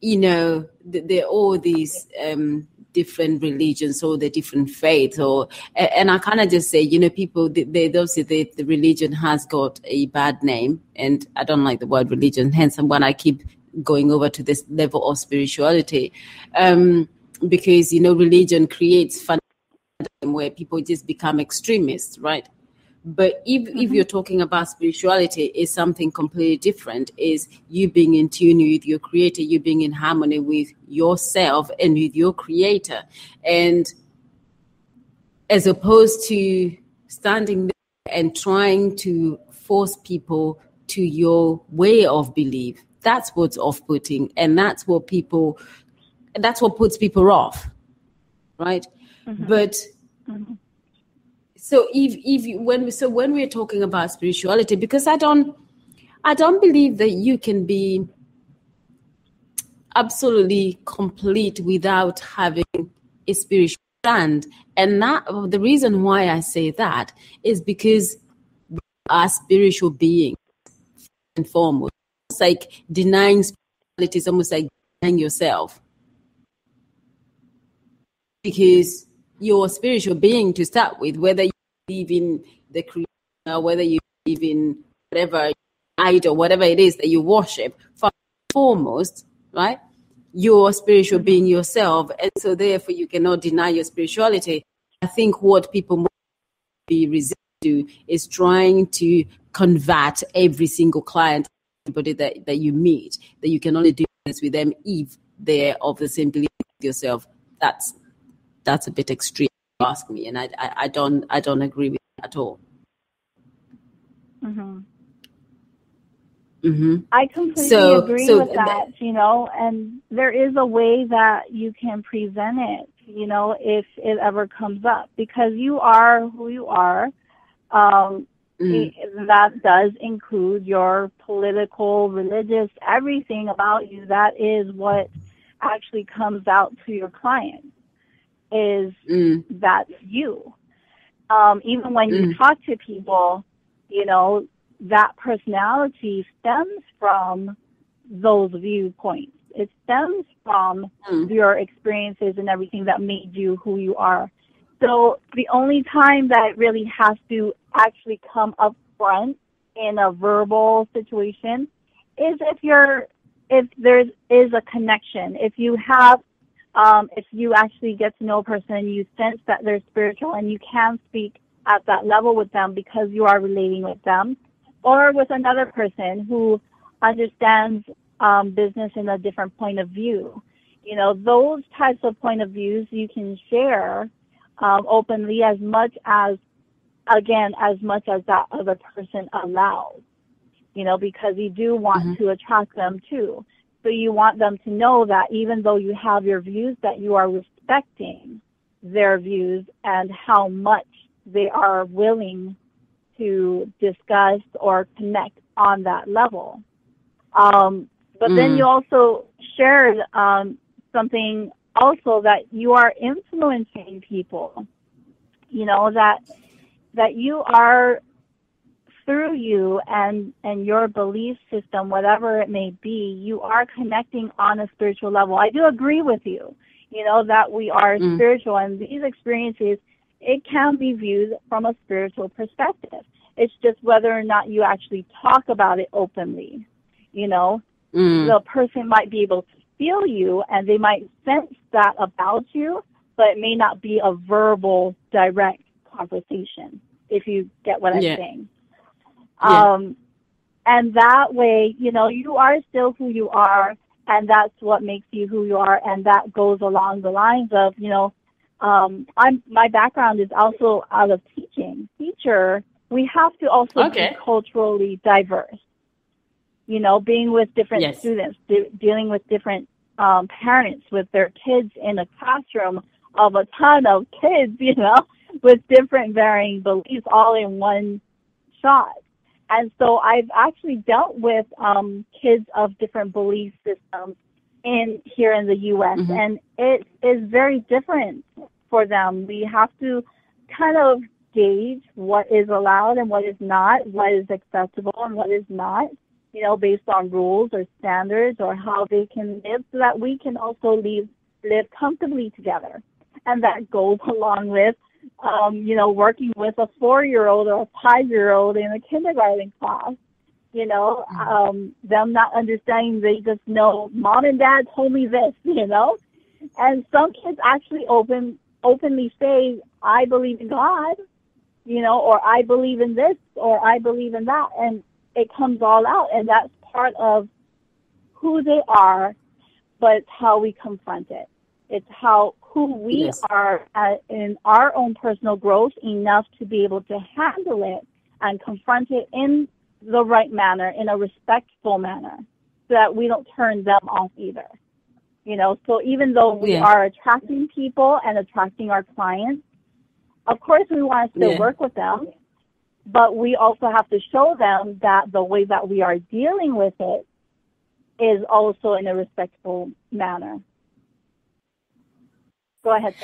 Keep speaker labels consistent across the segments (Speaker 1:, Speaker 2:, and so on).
Speaker 1: there are all these different religions or the different faiths, and I kind of just say, people, they'll say that the religion has got a bad name, and I don't like the word religion, hence when I keep going over to this level of spirituality, because, religion creates fun where people just become extremists, right? But if you're talking about spirituality, is something completely different. Is you being in tune with your creator, you being in harmony with yourself and with your creator. And as opposed to standing there and trying to force people to your way of belief, that's what's off-putting, and that's what puts people off, right? But so when we're talking about spirituality, because I don't believe that you can be absolutely complete without having a spiritual stand. And that the reason why I say that is because we are spiritual beings and foremost. It's like denying spirituality is almost like denying yourself, because you're a spiritual being to start with, whether you believe in the creator, whether you believe in whatever idol, whatever it is that you worship. Foremost, right? You're a spiritual being yourself, and so therefore you cannot deny your spirituality. I think what people must be resistant to is trying to convert every single client, everybody that you meet, that you can only do this with them if they're of the same belief as yourself. That's a bit extreme, if you ask me, and I don't agree with that at all.
Speaker 2: I completely agree with that, and there is a way that you can present it, if it ever comes up, because you are who you are. That does include your political, religious, everything about you. That is what actually comes out to your client, is that's you. Even when you talk to people, that personality stems from those viewpoints. It stems from your experiences and everything that made you who you are. So the only time that it really has to actually come up front in a verbal situation is if there is a connection. If you have, if you actually get to know a person and you sense that they're spiritual and you can speak at that level with them because you are relating with them, or with another person who understands business in a different point of view. Those types of point of views you can share openly as much as that other person allows, because you do want to attract them too. So you want them to know that even though you have your views, that you are respecting their views and how much they are willing to discuss or connect on that level. But then you also shared something also, that you are influencing people, that you are, through you and your belief system, whatever it may be, you are connecting on a spiritual level. I do agree with you, that we are spiritual, and these experiences, it can be viewed from a spiritual perspective. It's just whether or not you actually talk about it openly. The person might be able to feel you, and they might sense that about you, but it may not be a verbal, direct conversation, if you get what I'm saying. And that way, you are still who you are, and that's what makes you who you are, and that goes along the lines of, my background is also out of teaching. We have to also be culturally diverse. Being with different students, dealing with different parents with their kids in a classroom of a ton of kids, with different varying beliefs all in one shot. And so I've actually dealt with kids of different belief systems here in the U.S., and it is very different for them. We have to kind of gauge what is allowed and what is not, what is acceptable and what is not. based on rules or standards or how they can live, so that we can also live comfortably together. And that goes along with, working with a 4-year-old or a 5-year-old in a kindergarten class. Them not understanding, they just know mom and dad told me this, And some kids actually openly say, I believe in God, or I believe in this, or I believe in that. And it comes all out, and that's part of who they are, but it's how we confront it. It's who we are in our own personal growth enough to be able to handle it and confront it in the right manner, in a respectful manner, so that we don't turn them off either. So even though we are attracting people and attracting our clients, of course we want to still work with them, but we also have to show them that the way that we are dealing with it is also in a respectful manner. Go ahead,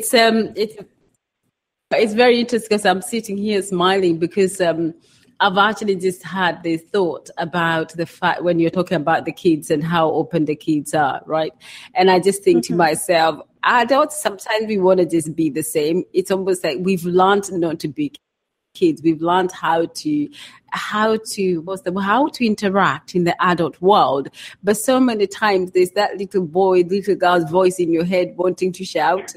Speaker 2: Sarah.
Speaker 1: It's very interesting because I'm sitting here smiling because I've actually just had this thought about the fact when you're talking about the kids and how open the kids are, right? And I just think to myself, adults, sometimes we want to just be the same. It's almost like we've learned not to be kids. We've learned how to interact in the adult world. But so many times there's that little girl's voice in your head wanting to shout.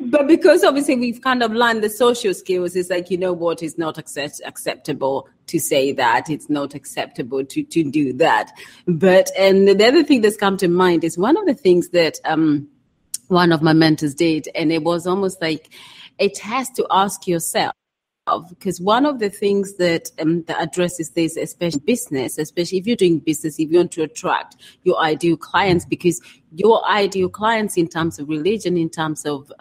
Speaker 1: But because obviously we've kind of learned the social skills, it's like, it's not acceptable to say that. It's not acceptable to do that. But, and the other thing that's come to mind is one of the things that one of my mentors did, and it was almost like a test to ask yourself, because one of the things that addresses this, especially business, especially if you're doing business, if you want to attract your ideal clients, because your ideal clients in terms of religion, in terms of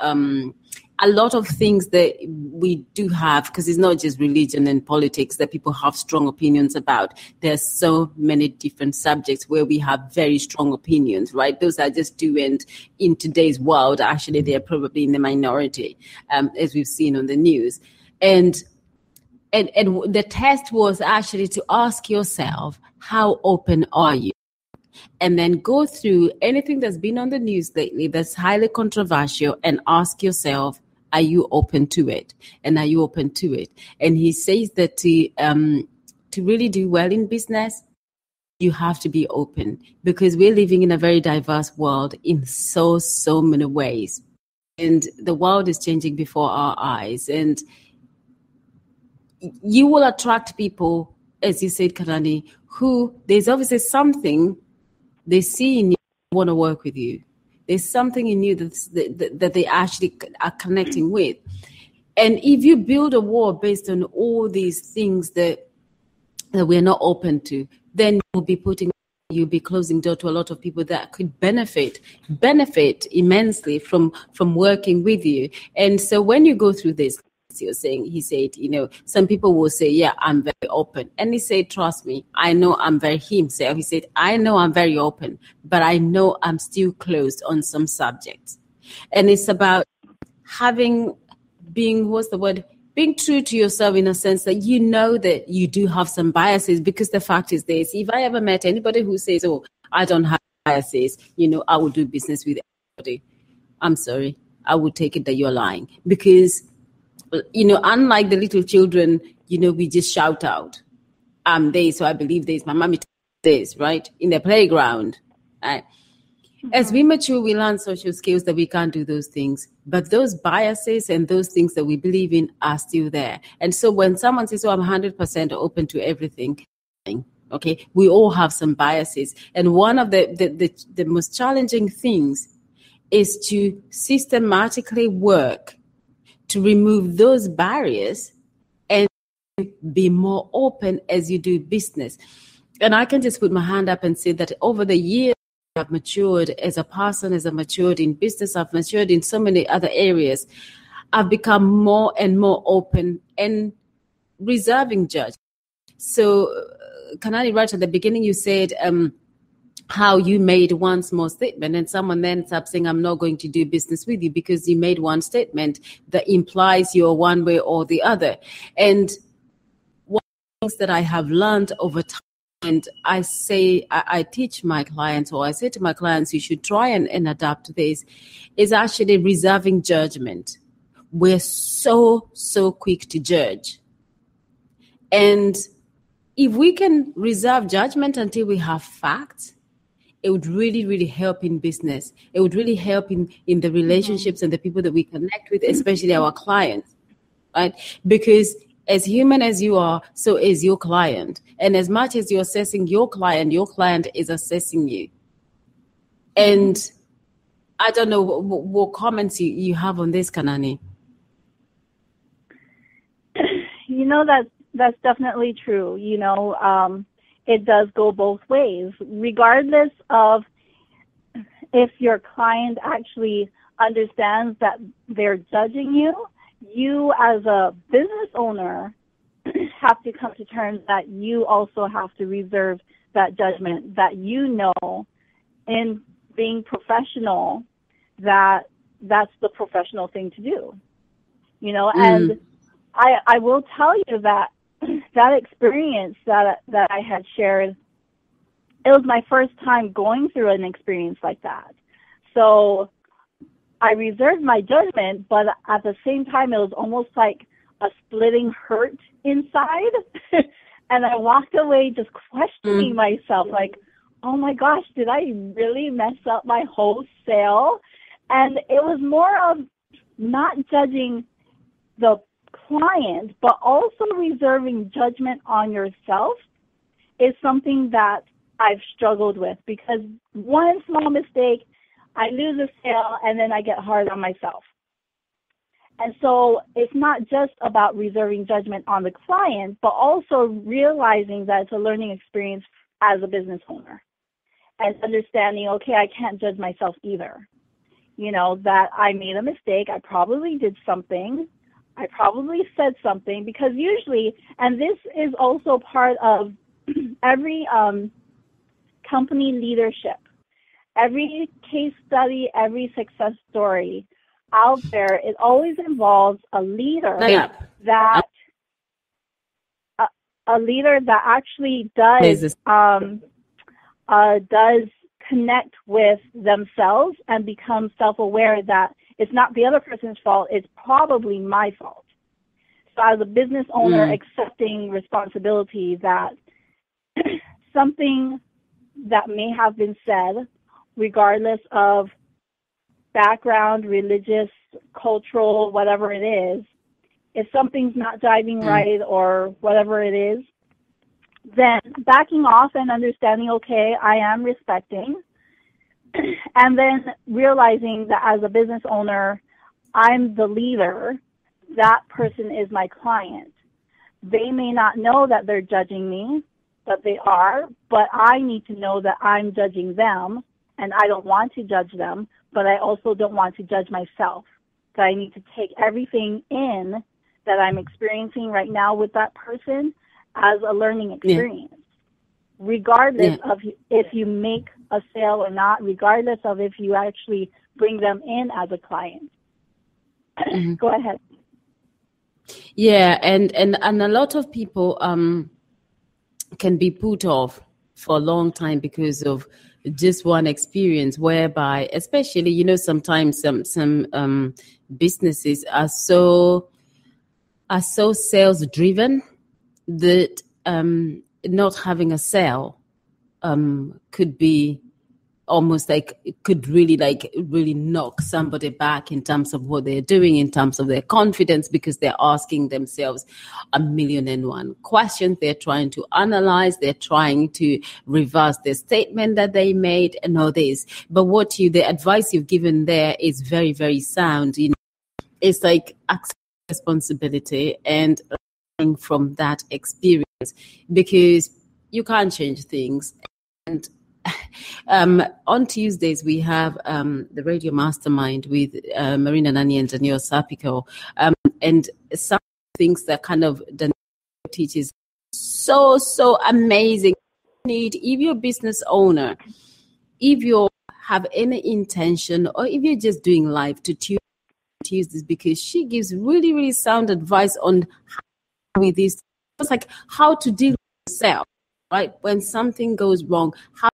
Speaker 1: a lot of things that we do have, because it's not just religion and politics that people have strong opinions about. There's so many different subjects where we have very strong opinions, right? Those are just two, and in today's world, actually, they're probably in the minority, as we've seen on the news. And the test was actually to ask yourself, how open are you? And then go through anything that's been on the news lately that's highly controversial and ask yourself, are you open to it? And are you open to it? And he says that to really do well in business, you have to be open, because we're living in a very diverse world in so many ways. And the world is changing before our eyes. And you will attract people, as you said, Kalani, who there's obviously something they see in you, want to work with you. There's something in you that they actually are connecting with. And if you build a wall based on all these things that we're not open to, then you'll be closing door to a lot of people that could benefit immensely from working with you. And so when you go through this, he said, some people will say, yeah, I'm very open. And he said, trust me, I know I'm very himself. He said, I know I'm very open, but I know I'm still closed on some subjects. And it's about being true to yourself, in a sense that that you do have some biases, because the fact is this: if I ever met anybody who says, oh, I don't have biases, I will do business with everybody, I'm sorry, I would take it that you're lying. Because unlike the little children, we just shout out, I'm this, so I believe this, my mommy this, right? In the playground. Right? As we mature, we learn social skills that we can't do those things. But those biases and those things that we believe in are still there. And so when someone says, I'm 100% open to everything, okay, we all have some biases. And one of the most challenging things is to systematically work to remove those barriers and be more open as you do business. And I can just put my hand up and say that over the years, I've matured as a person, as I've matured in business, I've matured in so many other areas. I've become more and more open and reserving judge. So, Kanani, right at the beginning, you said how you made one small statement and someone then ends up saying, I'm not going to do business with you because you made one statement that implies you're one way or the other. And what things that I have learned over time, and I say, I teach my clients, or I say to my clients, you should try and adapt this, is actually reserving judgment. We're so quick to judge. And if we can reserve judgment until we have facts, it would really help in business. It would really help in the relationships and the people that we connect with, especially our clients, right? Because as human as you are, so is your client. And as much as you're assessing your client is assessing you. And I don't know what comments you have on this, Kanani.
Speaker 2: You know, that's definitely true. You know, it does go both ways, regardless of if your client actually understands that they're judging you. You as a business owner have to come to terms that you also have to reserve that judgment, that you know in being professional that that's the professional thing to do. You know, and I will tell you that that experience that I had shared, it was my first time going through an experience like that. So I reserved my judgment, but at the same time, it was almost like a splitting hurt inside. And I walked away just questioning myself, like, oh my gosh, did I really mess up my whole sale? And it was more of not judging the client, but also reserving judgment on yourself is something that I've struggled with, because one small mistake, I lose a sale, and then I get hard on myself. And so it's not just about reserving judgment on the client, but also realizing that it's a learning experience as a business owner, and understanding, okay, I can't judge myself either. You know, that I made a mistake. I probably did something. I probably said something, because usually, and this is also part of every company leadership, every case study, every success story out there, it always involves a leader that actually does connect with themselves and become self-aware that it's not the other person's fault, it's probably my fault. So as a business owner, accepting responsibility that something that may have been said, regardless of background, religious, cultural, whatever it is, if something's not jiving right or whatever it is, then backing off and understanding, okay, I am respecting, and then realizing that as a business owner, I'm the leader, that person is my client. They may not know that they're judging me, but they are, but I need to know that I'm judging them, and I don't want to judge them, but I also don't want to judge myself. So I need to take everything in that I'm experiencing right now with that person as a learning experience, regardless of if you make a sale or not, regardless of if you actually bring them in as a client. Go ahead.
Speaker 1: Yeah, and a lot of people can be put off for a long time because of just one experience, whereby, especially, you know, sometimes some businesses are so sales driven that not having a sale could be almost like, it could really knock somebody back in terms of what they're doing, in terms of their confidence, because they're asking themselves 1,000,001 questions. They're trying to analyze, they're trying to reverse the statement that they made and all this. But the advice you've given there is very, very sound. You know, it's like accept responsibility and learning from that experience, because you can't change things. And on Tuesdays, we have the Radio Mastermind with Marina Nani and Daniel Sapiko. And some things that kind of Daniel teaches so amazing. If you're a business owner, if you have any intention, or if you're just doing live, to Tuesdays, because she gives really, really sound advice on how with this it's like how to deal with yourself, right? When something goes wrong, how